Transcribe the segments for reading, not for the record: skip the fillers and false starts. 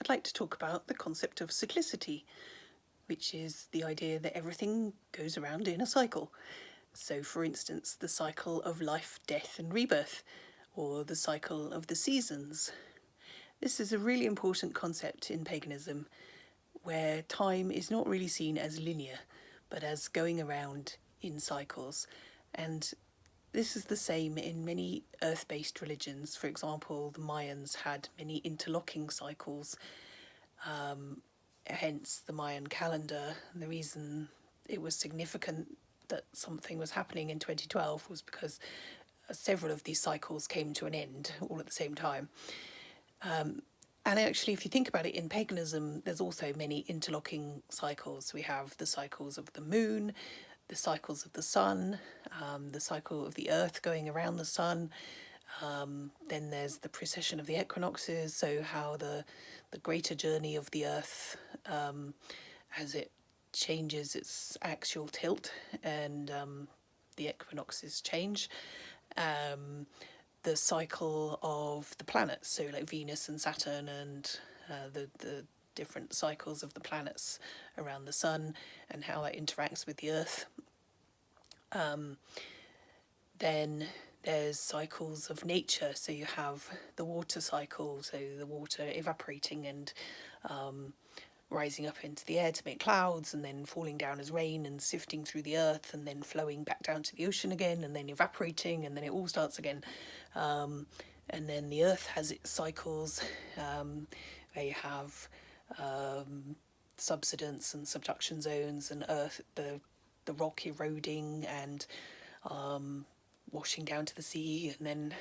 I'd like to talk about the concept of cyclicity, which is the idea that everything goes around in a cycle. So, for instance, the cycle of life, death and rebirth, or the cycle of the seasons. This is a really important concept in paganism, where time is not really seen as linear, but as going around in cycles. And this is the same in many earth-based religions. For example, the Mayans had many interlocking cycles, hence the Mayan calendar. And the reason it was significant that something was happening in 2012 was because several of these cycles came to an end all at the same time. And actually, if you think about it, in paganism, there's also many interlocking cycles. We have the cycles of the moon, the cycles of the sun, the cycle of the earth going around the sun. Then there's the precession of the equinoxes, so how the greater journey of the earth as it changes its axial tilt and the equinoxes change. The cycle of the planets, so like Venus and Saturn, and the different cycles of the planets around the sun and how that interacts with the earth. Then there's cycles of nature, so you have the water cycle, so the water evaporating and rising up into the air to make clouds, and then falling down as rain and sifting through the earth, and then flowing back down to the ocean again, and then evaporating, and then it all starts again. And then the earth has its cycles, where you have subsidence and subduction zones, and earth, the rock eroding and washing down to the sea, and then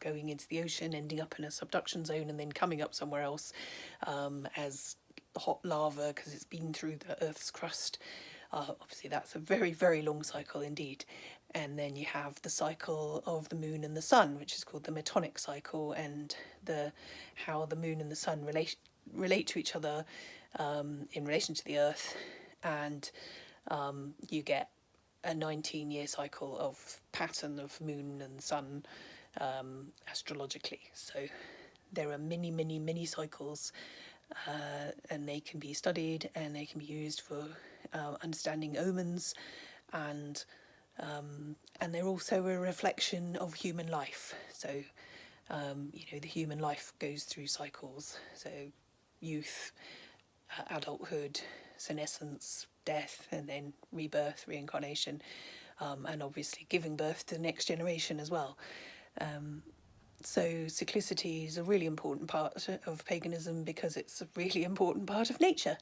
going into the ocean, ending up in a subduction zone, and then coming up somewhere else as hot lava because it's been through the Earth's crust. Obviously that's a very, very long cycle indeed. And then you have the cycle of the moon and the sun, which is called the metonic cycle, and how the moon and the sun relate to each other in relation to the Earth. And you get a 19-year cycle of pattern of moon and sun astrologically. So there are many, many, many cycles, and they can be studied and they can be used for understanding omens, and they're also a reflection of human life. So the human life goes through cycles, so youth, adulthood, senescence, death, and then rebirth, reincarnation, and obviously giving birth to the next generation as well. So cyclicity is a really important part of paganism because it's a really important part of nature.